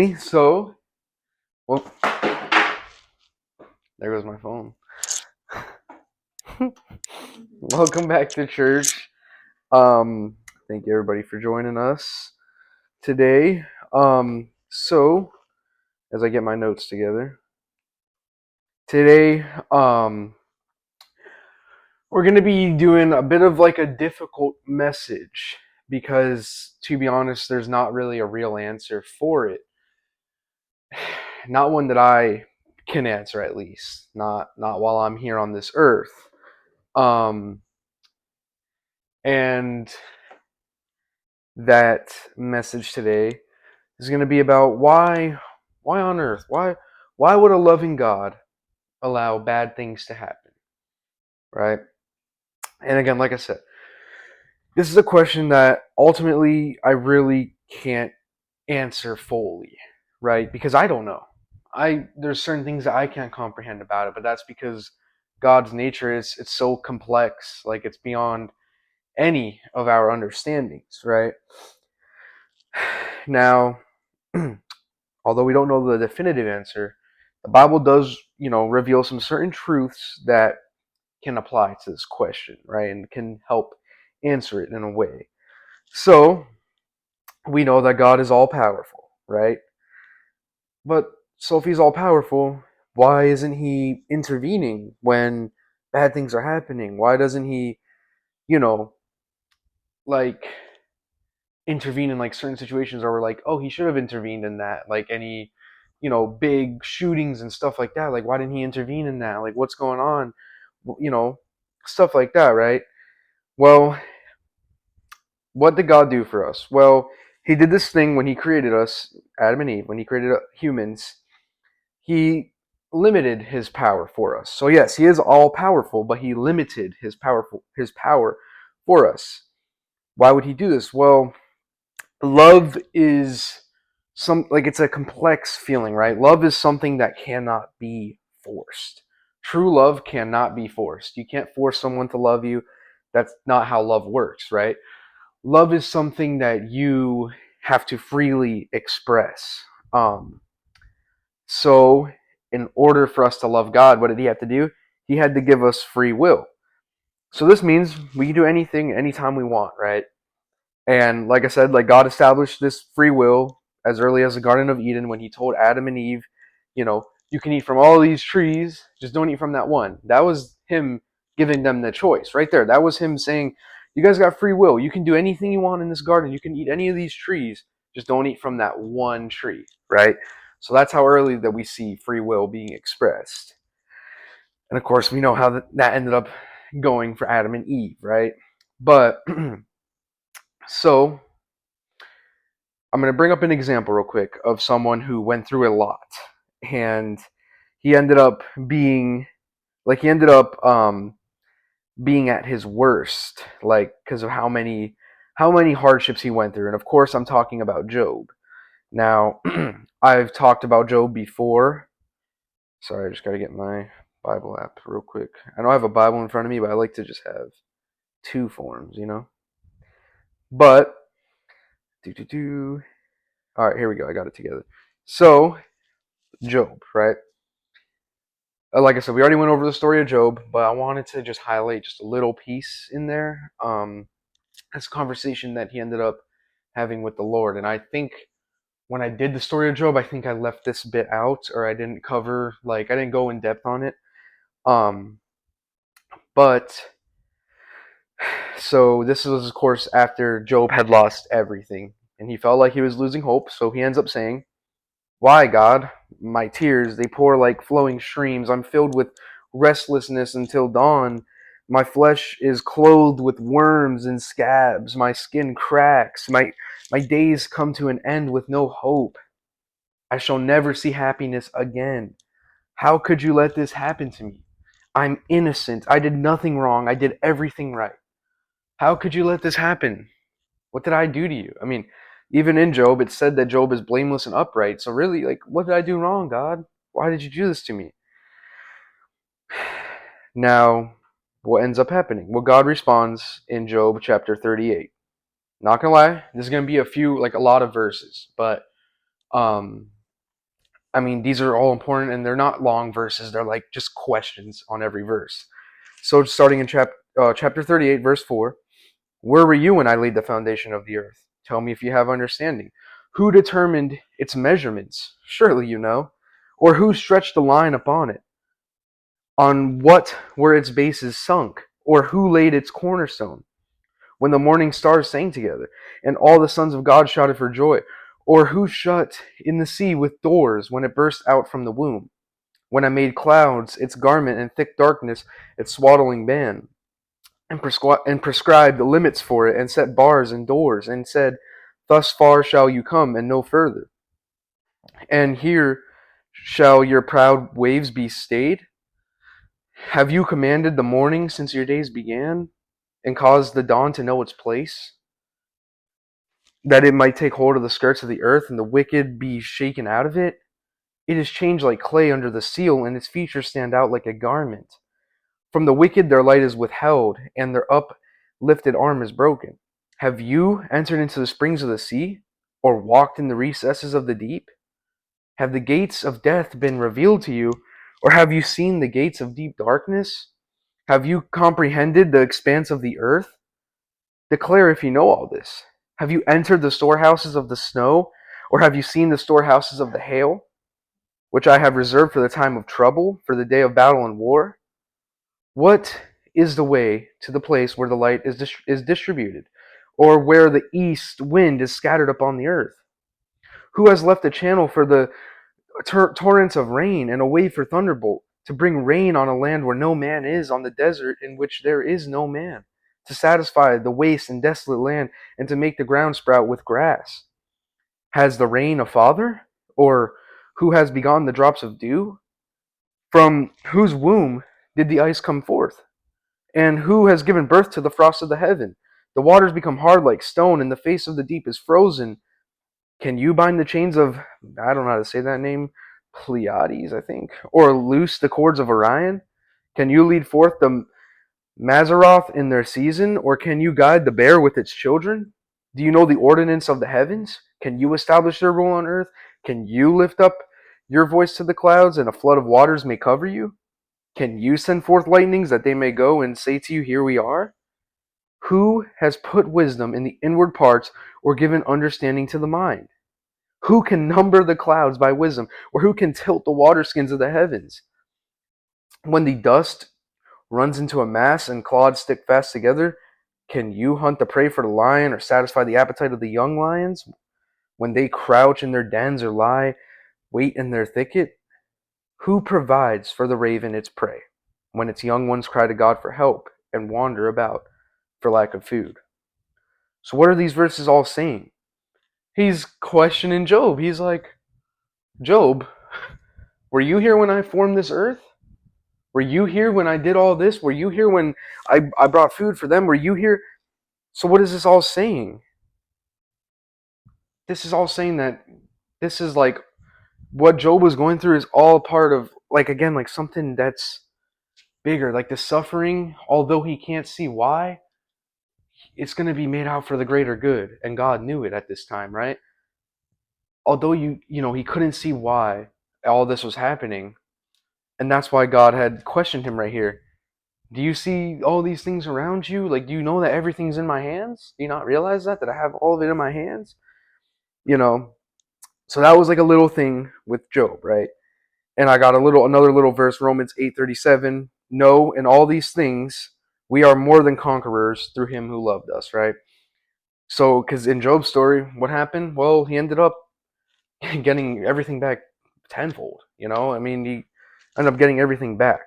So, well, there goes my phone. Welcome back to church. Um, Thank you everybody for joining us today. So as I get my notes together, today, we're gonna be doing a bit of like a difficult message because, to be honest, there's not really a real answer for it. Not one that I can answer, at least. Not while I'm here on this earth. Um, and that message today is going to be about why on earth, why would a loving God allow bad things to happen, right? And again, like I said, this is a question that ultimately I really can't answer fully, right? Because I don't know. I There's certain things that I can't comprehend about it, but that's because God's nature is it's so complex, like it's beyond any of our understandings, right? Now, although we don't know the definitive answer, the Bible does, reveal some certain truths that can apply to this question, right? And can help answer it in a way. So, we know that God is all powerful, right? But so if he's all powerful, why isn't he intervening when bad things are happening? Why doesn't he, you know, like intervene in like certain situations where we're like, oh, he should have intervened in that, like any, big shootings and stuff like that. Like, why didn't he intervene in that? Like, what's going on? You know, stuff like that, right? Well, what did God do for us? Well, he did this thing when he created us, Adam and Eve, when he created humans. He limited his power for us. So yes, he is all powerful, but he limited his power for us. Why would he do this? Well, love is it's a complex feeling, right? Love is something that cannot be forced. True love cannot be forced. You can't force someone to love you. That's not how love works, right? Love is something that you have to freely express. So in order for us to love God, what did he have to do? He had to give us free will. So this means we can do anything anytime we want, right? And like I said, like God established this free will as early as the Garden of Eden when he told Adam and Eve, you can eat from all these trees, just don't eat from that one. That was him giving them the choice right there. That was him saying, you guys got free will. You can do anything you want in this garden. You can eat any of these trees, just don't eat from that one tree, right? So that's how early that we see free will being expressed. And of course, we know how that ended up going for Adam and Eve, right? But so I'm going to bring up an example real quick of someone who went through a lot, and he ended up being like he ended up being at his worst, like because of how many hardships he went through. And of course, I'm talking about Job. Now, I've talked about Job before. Sorry, I just got to get my Bible app real quick. I know I have a Bible in front of me, but I like to just have two forms. But do do do. All right, here we go. I got it together. So, Job, right? Like I said, we already went over the story of Job, but I wanted to just highlight just a little piece in there. This conversation that he ended up having with the Lord. And I think when I did the story of Job, I think I left this bit out, or I didn't cover, like, I didn't go in depth on it. Um, but so this was, of course, after Job had lost everything and he felt like he was losing hope. So he ends up saying, why, God? My tears, they pour like flowing streams. I'm filled with restlessness until dawn. My flesh is clothed with worms and scabs. My skin cracks. My days come to an end with no hope. I shall never see happiness again. How could you let this happen to me? I'm innocent. I did nothing wrong. I did everything right. How could you let this happen? What did I do to you? I mean, even in Job, it said that Job is blameless and upright. So really, like, what did I do wrong, God? Why did you do this to me? Now, what ends up happening? Well, God responds in Job chapter 38. Not gonna lie, this is gonna be a lot of verses, but Um, I mean, these are all important, and they're not long verses. They're like just questions on every verse. So, starting in chapter 38, verse 4, where were you when I laid the foundation of the earth? Tell me if you have understanding. Who determined its measurements? Surely you know. Or who stretched the line upon it? On what were its bases sunk? Or who laid its cornerstone? When the morning stars sang together, and all the sons of God shouted for joy? Or who shut in the sea with doors when it burst out from the womb? When I made clouds its garment and thick darkness its swaddling band, and prescribed the limits for it, and set bars and doors, and said, thus far shall you come, and no further. And here shall your proud waves be stayed? Have you commanded the morning since your days began, and caused the dawn to know its place, that it might take hold of the skirts of the earth, and the wicked be shaken out of it? It is changed like clay under the seal, and its features stand out like a garment. From the wicked their light is withheld, and their uplifted arm is broken. Have you entered into the springs of the sea, or walked in the recesses of the deep? Have the gates of death been revealed to you, or have you seen the gates of deep darkness? Have you comprehended the expanse of the earth? Declare if you know all this. Have you entered the storehouses of the snow, or have you seen the storehouses of the hail, which I have reserved for the time of trouble, for the day of battle and war? What is the way to the place where the light is distributed, or where the east wind is scattered upon the earth? Who has left a channel for the torrents of rain, and a way for thunderbolt, to bring rain on a land where no man is, on the desert in which there is no man, to satisfy the waste and desolate land, and to make the ground sprout with grass? Has the rain a father? Or who has begotten the drops of dew? From whose womb did the ice come forth? And who has given birth to the frost of the heaven? The waters become hard like stone, and the face of the deep is frozen. Can you bind the chains of, I don't know how to say that name, Pleiades, I think, or loose the cords of Orion? Can you lead forth the Mazzaroth in their season, or can you guide the bear with its children? Do you know the ordinance of the heavens? Can you establish their rule on earth? Can you lift up your voice to the clouds, and a flood of waters may cover you? Can you send forth lightnings that they may go and say to you, here we are? Who has put wisdom in the inward parts, or given understanding to the mind? Who can number the clouds by wisdom, or who can tilt the waterskins of the heavens? When the dust runs into a mass and clods stick fast together, can you hunt the prey for the lion, or satisfy the appetite of the young lions? When they crouch in their dens, or lie wait in their thicket? Who provides for the raven its prey, when its young ones cry to God for help, and wander about for lack of food? So what are these verses all saying? He's questioning Job. He's like, Job, were you here when I formed this earth? Were you here when I did all this? Were you here when I brought food for them? Were you here? So what is this all saying? This is all saying that this is like what Job was going through is all part of, like, again, like something that's bigger. Like the suffering, although he can't see why, it's going to be made out for the greater good. And God knew it at this time, right? Although he couldn't see why all this was happening. And that's why God had questioned him right here. Do you see all these things around you? Like, do you know that everything's in my hands? Do you not realize that I have all of it in my hands? You know, so that was like a little thing with Job, right? And I got another little verse, Romans 8:37. No, in all these things, we are more than conquerors through him who loved us, right? So, because in Job's story, what happened? Well, he ended up getting everything back tenfold, I mean, he ended up getting everything back.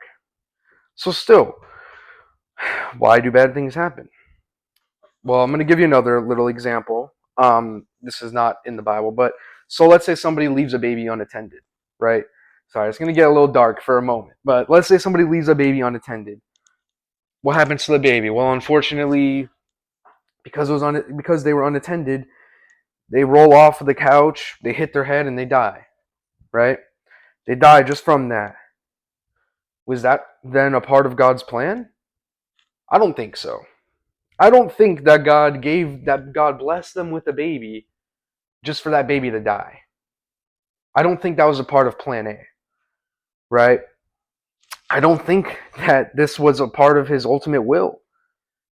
So still, why do bad things happen? Well, I'm going to give you another little example. This is not in the Bible, but so let's say somebody leaves a baby unattended, right? Sorry, it's going to get a little dark for a moment, but let's say somebody leaves a baby unattended. What happens to the baby? Well, unfortunately, because they were unattended, they roll off of the couch, they hit their head, and they die, right? They die just from that. Was that then a part of God's plan? I don't think so. I don't think that God blessed them with a baby just for that baby to die. I don't think that was a part of plan A, right? I don't think that this was a part of his ultimate will.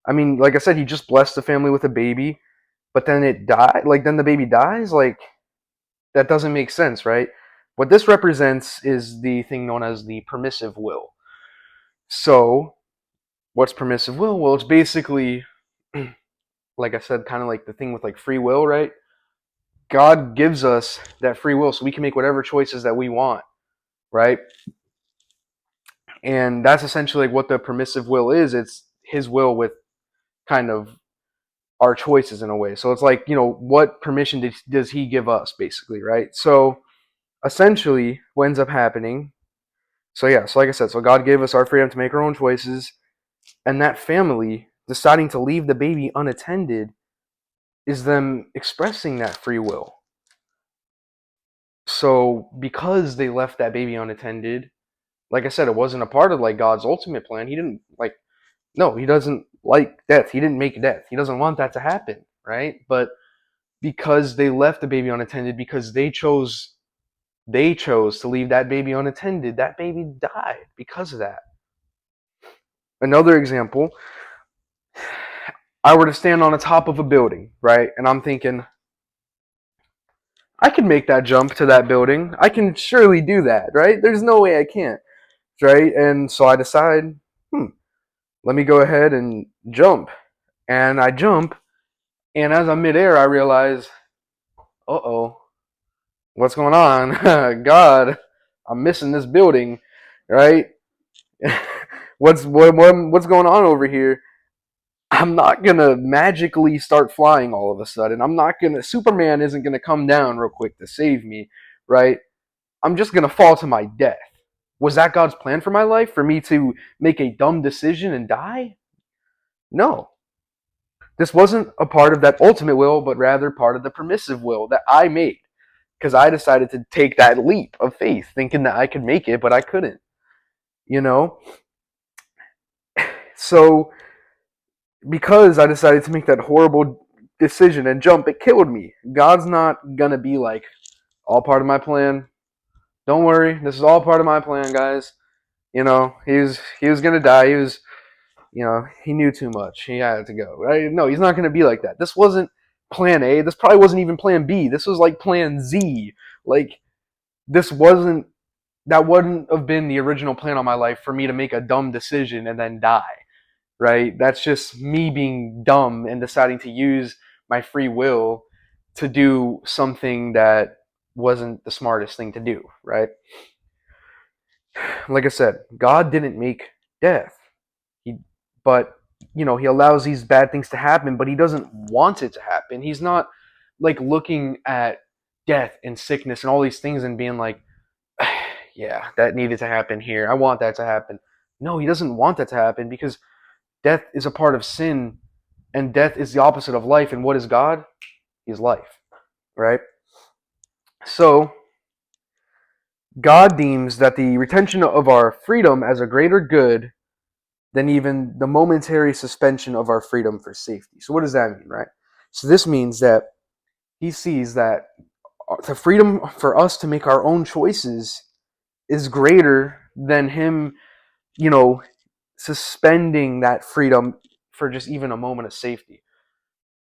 I mean, like I said, he just blessed the family with a baby, but then it died. Like, then the baby dies? Like, that doesn't make sense, right? What this represents is the thing known as the permissive will. So, what's permissive will? Well, it's basically, like I said, kind of like the thing with like free will, right? God gives us that free will so we can make whatever choices that we want, right? And that's essentially like what the permissive will is. It's his will with kind of our choices in a way. So it's like, what permission does he give us, basically, right? So essentially, what ends up happening. So yeah, so like I said, so God gave us our freedom to make our own choices, and that family deciding to leave the baby unattended is them expressing that free will. So because they left that baby unattended, like I said, it wasn't a part of like God's ultimate plan. He didn't like no, he doesn't like death. He didn't make death. He doesn't want that to happen, right? But because they left the baby unattended, because they chose to leave that baby unattended, that baby died because of that. Another example, I were to stand on the top of a building, right? And I'm thinking, I can make that jump to that building. I can surely do that, right? There's no way I can't, right? And so I decide, let me go ahead and jump. And I jump, and as I'm midair, I realize, uh-oh, what's going on? God, I'm missing this building, right? What's going on over here? I'm not gonna magically start flying all of a sudden. I'm not gonna. Superman isn't gonna come down real quick to save me, right? I'm just gonna fall to my death. Was that God's plan for my life? For me to make a dumb decision and die? No. This wasn't a part of that ultimate will, but rather part of the permissive will that I made. Because I decided to take that leap of faith, thinking that I could make it, but I couldn't. You know? So, because I decided to make that horrible decision and jump, it killed me. God's not gonna be like, all part of my plan. Don't worry, this is all part of my plan, guys. He was gonna die. He knew too much. He had to go. Right? No, he's not gonna be like that. This wasn't plan A. This probably wasn't even plan B. This was like plan Z. Like, this wasn't that wouldn't have been the original plan on my life for me to make a dumb decision and then die. Right? That's just me being dumb and deciding to use my free will to do something that wasn't the smartest thing to do, right? Like I said, God didn't make death. But he allows these bad things to happen, but he doesn't want it to happen. He's not like looking at death and sickness and all these things and being like, yeah, that needed to happen here. I want that to happen. No, he doesn't want that to happen because death is a part of sin and death is the opposite of life. And what is God? He's life, right? So, God deems that the retention of our freedom as a greater good than even the momentary suspension of our freedom for safety. So, what does that mean, right? So, this means that he sees that the freedom for us to make our own choices is greater than him, you know, suspending that freedom for just even a moment of safety.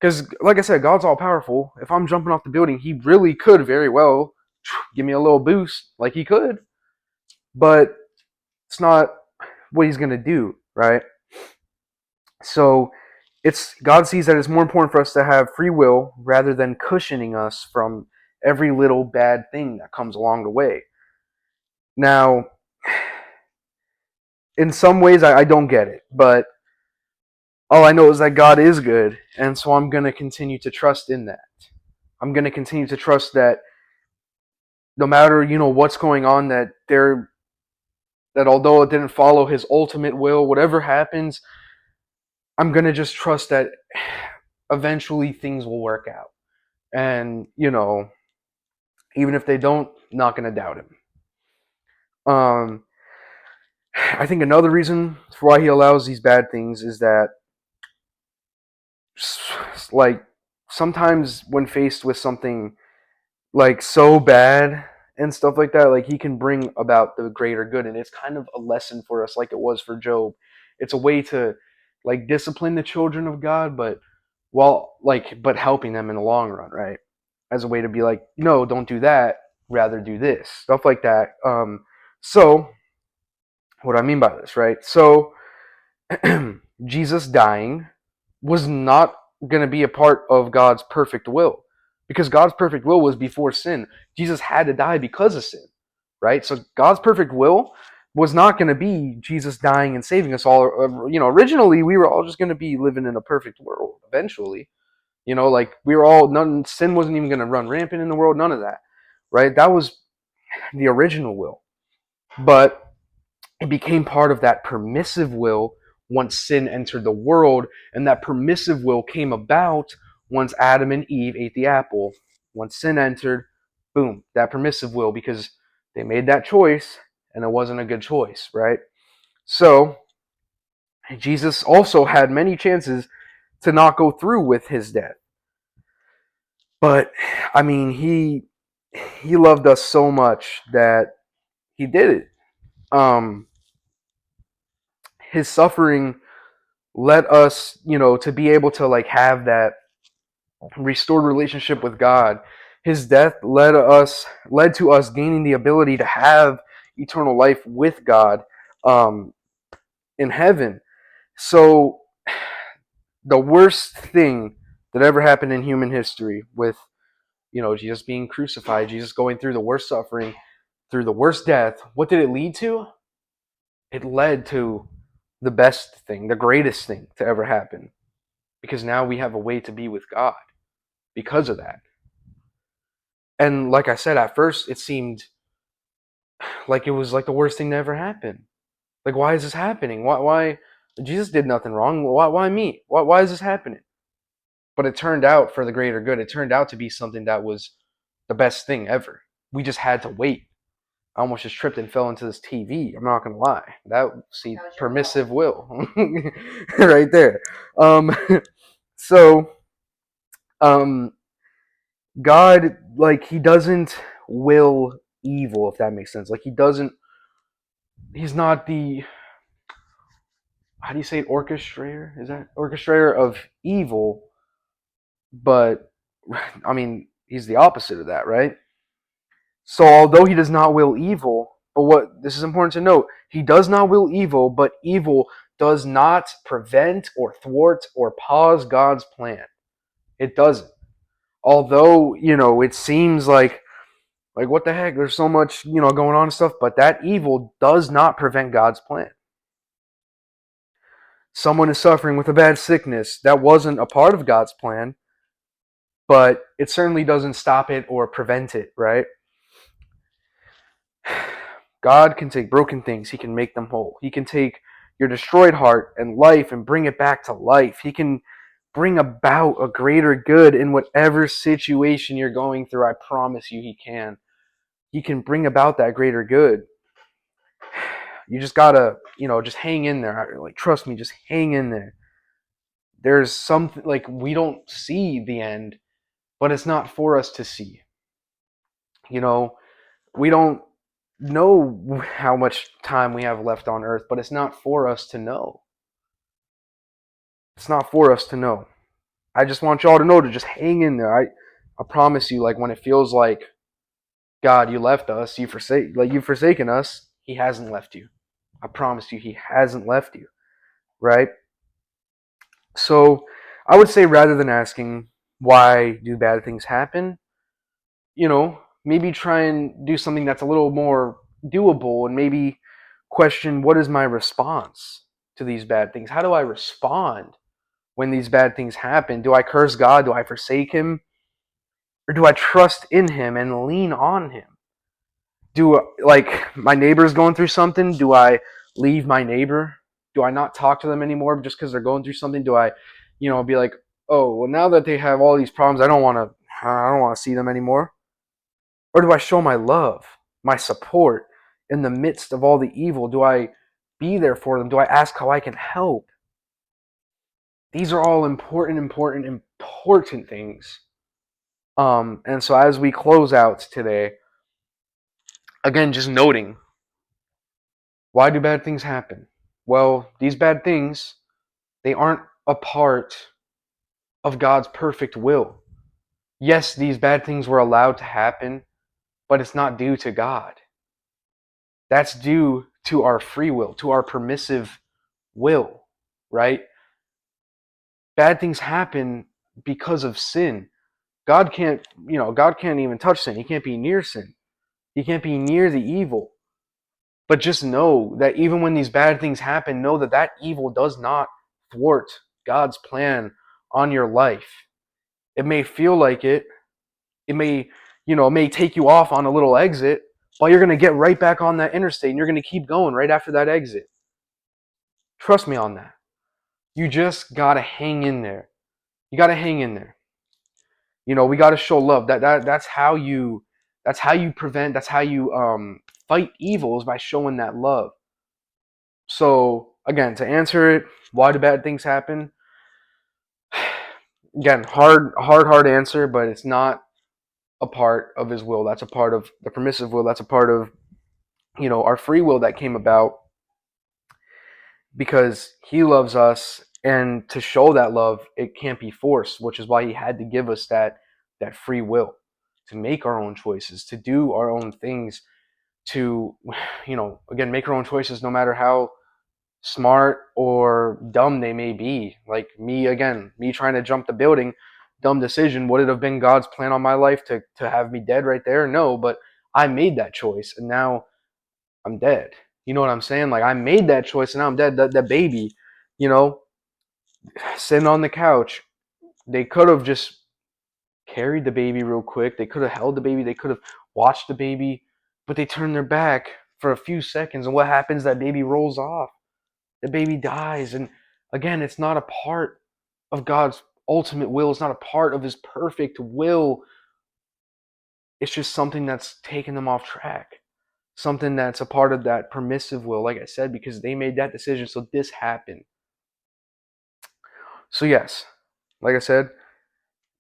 Because, like I said, God's all powerful. If I'm jumping off the building, he really could very well give me a little boost, like he could, but it's not what he's going to do, right? So it's God sees that it's more important for us to have free will rather than cushioning us from every little bad thing that comes along the way. Now, in some ways, I don't get it, but all I know is that God is good, and so I'm going to continue to trust in that. I'm going to continue to trust that no matter what's going on, that although it didn't follow His ultimate will, whatever happens, I'm going to just trust that eventually things will work out. And, even if they don't, not going to doubt him. I think another reason for why he allows these bad things is that, like, sometimes when faced with something like so bad and stuff like that, like he can bring about the greater good. And it's kind of a lesson for us, like it was for Job. It's a way to like discipline the children of God, but but helping them in the long run, right? As a way to be like, no, don't do that, rather do this, stuff like that. So what do I mean by this, right? So Jesus dying was not going to be a part of God's perfect will, because God's perfect will was before sin. Jesus had to die because of sin, right? So God's perfect will was not going to be Jesus dying and saving us all. Originally we were all just going to be living in a perfect world eventually. Like we were all, sin wasn't even going to run rampant in the world, none of that, right? That was the original will. But it became part of that permissive will once sin entered the world, and that permissive will came about once Adam and Eve ate the apple. Once sin entered, boom, that permissive will, because they made that choice and it wasn't a good choice, right? So Jesus also had many chances to not go through with his death. But I mean, he loved us so much that he did it. His suffering led us, to be able to like have that restored relationship with God. His death led to us gaining the ability to have eternal life with God um, in heaven. So the worst thing that ever happened in human history, with Jesus being crucified, Jesus going through the worst suffering, through the worst death, what did it lead to? It led to the best thing, the greatest thing to ever happen, because now we have a way to be with God because of that. And like I said, at first it seemed like it was like the worst thing to ever happen. Like, why is this happening? Why Jesus did nothing wrong. Why me? Why is this happening? But it turned out for the greater good. It turned out to be something that was the best thing ever. We just had to wait. I almost just tripped and fell into this TV. I'm not gonna lie. That permissive will, right there. Um, so um, God, like, he doesn't will evil, if that makes sense. Like, he's not the, how do you say it, orchestrator? Is that orchestrator of evil? But I mean, he's the opposite of that, right? So although he does not will evil, but what this is important to note, he does not will evil, but evil does not prevent or thwart or pause God's plan. It doesn't. Although, it seems like what the heck, there's so much, going on and stuff, but that evil does not prevent God's plan. Someone is suffering with a bad sickness. That wasn't a part of God's plan, but it certainly doesn't stop it or prevent it, right? God can take broken things, he can make them whole. He can take your destroyed heart and life and bring it back to life. He can bring about a greater good in whatever situation you're going through. I promise you he can. He can bring about that greater good. You just gotta, just hang in there. Like, trust me, just hang in there. There's something, like, we don't see the end, but it's not for us to see. We don't know how much time we have left on earth, but it's not for us to know. It's not for us to know. I just want y'all to know to just hang in there. I promise you, like, when it feels like, God, you left us, you've forsaken us, he hasn't left you. I promise you, he hasn't left you, right? So I would say, rather than asking why do bad things happen, maybe try and do something that's a little more doable, and maybe question, what is my response to these bad things? How do I respond when these bad things happen? Do I curse God? Do I forsake him? Or do I trust in him and lean on him? Like, my neighbor's going through something, do I leave my neighbor? Do I not talk to them anymore just because they're going through something? Do I, be like, oh, well, now that they have all these problems, I don't want to see them anymore? Or do I show my love, my support in the midst of all the evil? Do I be there for them? Do I ask how I can help? These are all important things. And so as we close out today, again, just noting, why do bad things happen? Well, these bad things, they aren't a part of God's perfect will. Yes, these bad things were allowed to happen, but it's not due to God. That's due to our free will, to our permissive will, right? Bad things happen because of sin. God can't even touch sin. He can't be near sin. He can't be near the evil. But just know that even when these bad things happen, know that that evil does not thwart God's plan on your life. It may feel like it. It may, it may take you off on a little exit, but you're going to get right back on that interstate and you're going to keep going right after that exit. Trust me on that. You just got to hang in there. You got to hang in there. We got to show love. That's how you prevent, that's how you fight evil, is by showing that love. So again, to answer it, why do bad things happen? Again, hard answer, but it's not a part of his will. That's a part of the permissive will. That's a part of, our free will that came about because he loves us, and to show that love, it can't be forced, which is why he had to give us that free will to make our own choices, to do our own things, to, again, make our own choices no matter how smart or dumb they may be. Like me trying to jump the building, dumb decision. Would it have been God's plan on my life to have me dead right there? No, but I made that choice and now I'm dead. You know what I'm saying? Like, I made that choice and now I'm dead. That baby, you know, sitting on the couch, they could have just carried the baby real quick. They could have held the baby. They could have watched the baby, but they turned their back for a few seconds. And what happens? That baby rolls off. The baby dies. And again, it's not a part of God's ultimate will. It's not a part of his perfect will. It's just something that's taken them off track. Something that's a part of that permissive will, like I said, because they made that decision. So this happened. So yes, like I said,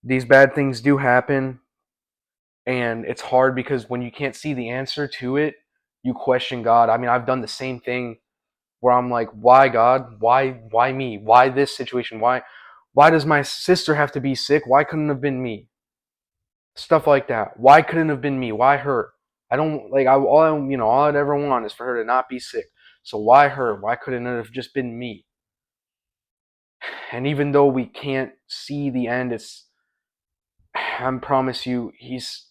these bad things do happen. And it's hard because when you can't see the answer to it, you question God. I mean, I've done the same thing where I'm like, why God? Why me? Why this situation? Why does my sister have to be sick? Why couldn't it have been me? Stuff like that. Why couldn't it have been me? Why her? I don't like all I'd ever want is for her to not be sick. So why her? Why couldn't it have just been me? And even though we can't see the end, I promise you, he's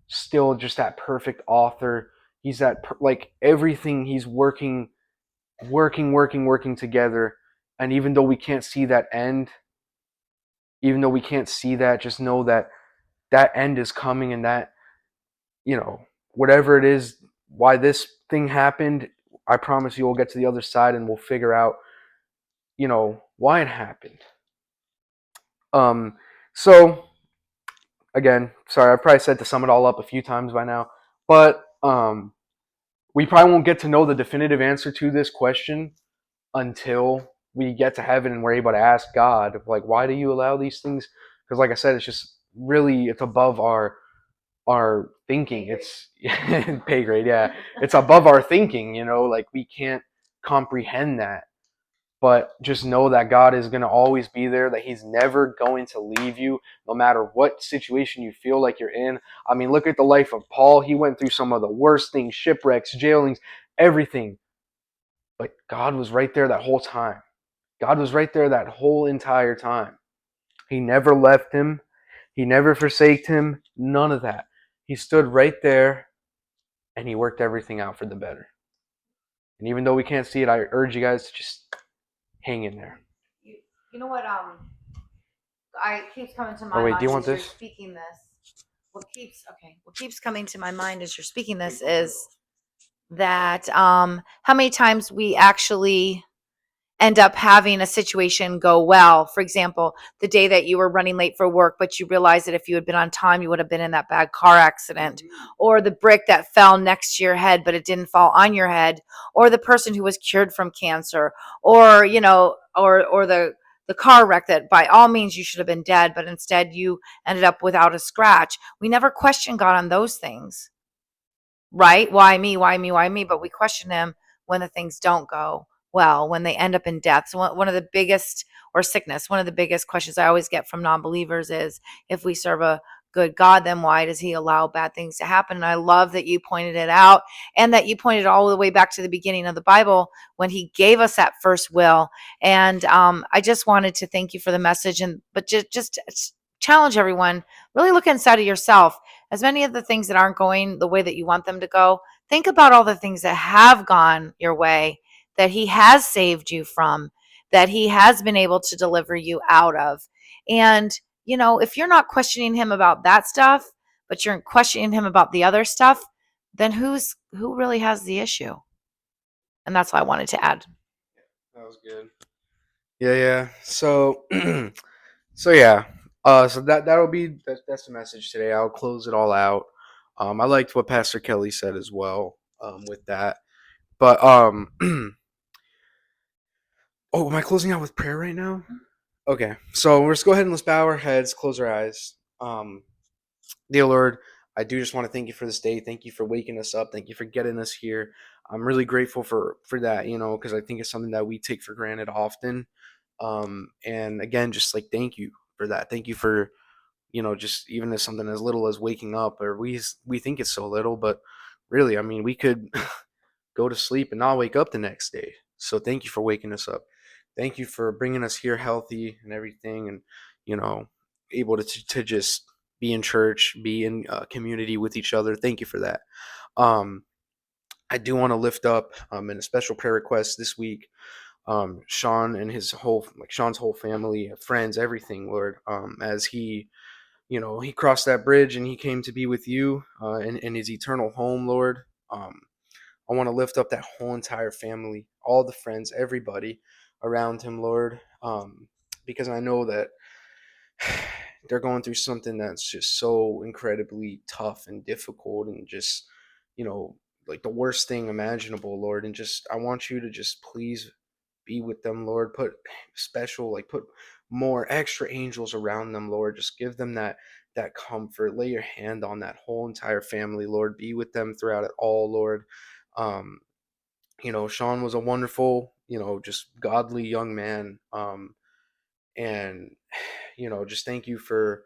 still just that perfect author. He's like everything, he's working together. And even though we can't see that end, even though we can't see that, just know that that end is coming, and that, whatever it is, why this thing happened, I promise you we'll get to the other side and we'll figure out, why it happened. So again, sorry, I've probably said to sum it all up a few times by now, but we probably won't get to know the definitive answer to this question until we get to heaven and we're able to ask God, like, why do you allow these things? Because like I said, it's just really, it's above our thinking. It's pay grade, yeah. It's above our thinking, like we can't comprehend that. But just know that God is going to always be there, that he's never going to leave you, no matter what situation you feel like you're in. I mean, look at the life of Paul. He went through some of the worst things, shipwrecks, jailings, everything. But God was right there that whole time. God was right there that whole entire time. He never left him. He never forsaked him. None of that. He stood right there and he worked everything out for the better. And even though we can't see it, I urge you guys to just hang in there. You know what? I keeps coming to my mind. Do you want as this? You're speaking this. What keeps coming to my mind as you're speaking this is that how many times we actually end up having a situation go well. For example, the day that you were running late for work, but you realized that if you had been on time, you would have been in that bad car accident, or the brick that fell next to your head, but it didn't fall on your head, or the person who was cured from cancer, or, or the car wreck that by all means you should have been dead, but instead you ended up without a scratch. We never question God on those things. right? Why me? Why me? Why me? But we question him when the things don't go well, when they end up in death. So one of the biggest, or sickness, one of the biggest questions I always get from non-believers is, if we serve a good God, then why does he allow bad things to happen? And I love that you pointed it out, and that you pointed all the way back to the beginning of the Bible when he gave us that first will. And I just wanted to thank you for the message, and but just challenge everyone, really look inside of yourself. As many of the things that aren't going the way that you want them to go, think about all the things that have gone your way, that he has saved you from, that he has been able to deliver you out of. And, if you're not questioning him about that stuff, but you're questioning him about the other stuff, then who really has the issue? And that's what I wanted to add. That was good. Yeah. So, so yeah. So that'll be that's the message today. I'll close it all out. I liked what Pastor Kelly said as well. With that, but oh, am I closing out with prayer right now? Okay, so let's go ahead and let's bow our heads, close our eyes. Dear Lord, I do just want to thank you for this day. Thank you for waking us up. Thank you for getting us here. I'm really grateful for that, because I think it's something that we take for granted often. And again, just like thank you for that. Thank you for just even as something as little as waking up, or we think it's so little, but really, I mean, we could go to sleep and not wake up the next day. So thank you for waking us up. Thank you for bringing us here healthy and everything, and you know, able to just be in church, be in community with each other. Thank you for that. Um, I do want to lift up in a special prayer request this week, Sean and his whole Sean's whole family, friends, everything, Lord, as he crossed that bridge and he came to be with you in his eternal home, Lord. I want to lift up that whole entire family, all the friends, everybody around him, Lord, because I know that they're going through something that's just so incredibly tough and difficult, and just, you know, like the worst thing imaginable, Lord. And just, I want you to just please be with them, Lord. Put more extra angels around them, Lord. Just give them that comfort. Lay your hand on that whole entire family, Lord. Be with them throughout it all, Lord. Um, Sean was a wonderful, just godly young man. And just thank you for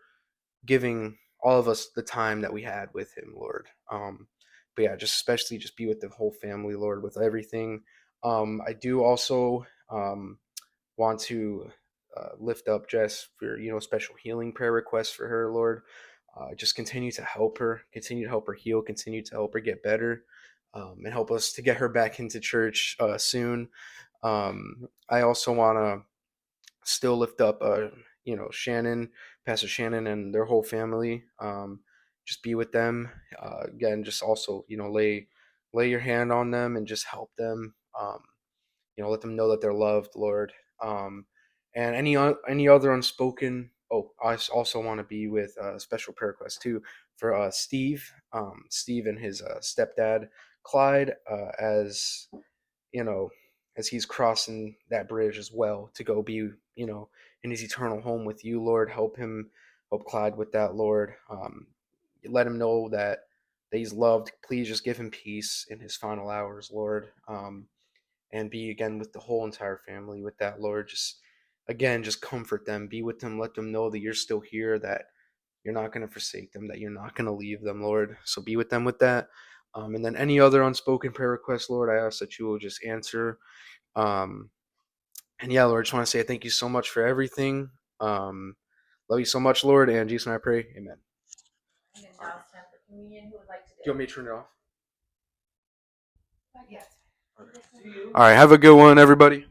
giving all of us the time that we had with him, Lord. But yeah, just especially just be with the whole family, Lord, with everything. I do also want to lift up Jess for special healing prayer requests for her, Lord. Just continue to help her, continue to help her heal, continue to help her get better, and help us to get her back into church soon. I also want to still lift up Shannon, Pastor Shannon, and their whole family. Just be with them again. Just also lay your hand on them and just help them. Let them know that they're loved, Lord. And any other unspoken. Oh, also want to be with a special prayer request too for Steve. Steve and his stepdad Clyde, as you know, as he's crossing that bridge as well to go be, in his eternal home with you, Lord. Help Clyde with that, Lord. Let him know that he's loved. Please just give him peace in his final hours, Lord. And be again with the whole entire family with that, Lord. Just again, just comfort them, be with them, let them know that you're still here, that you're not going to forsake them, that you're not going to leave them, Lord. So be with them with that. And then any other unspoken prayer requests, Lord, I ask that you will just answer. Um, and yeah, Lord, I just want to say thank you so much for everything. Love you so much, Lord. And Jesus and I pray, amen. And then now it's time for communion. Who would like to do it? Do you want me to turn it off? Yes. All right. Have a good one, everybody.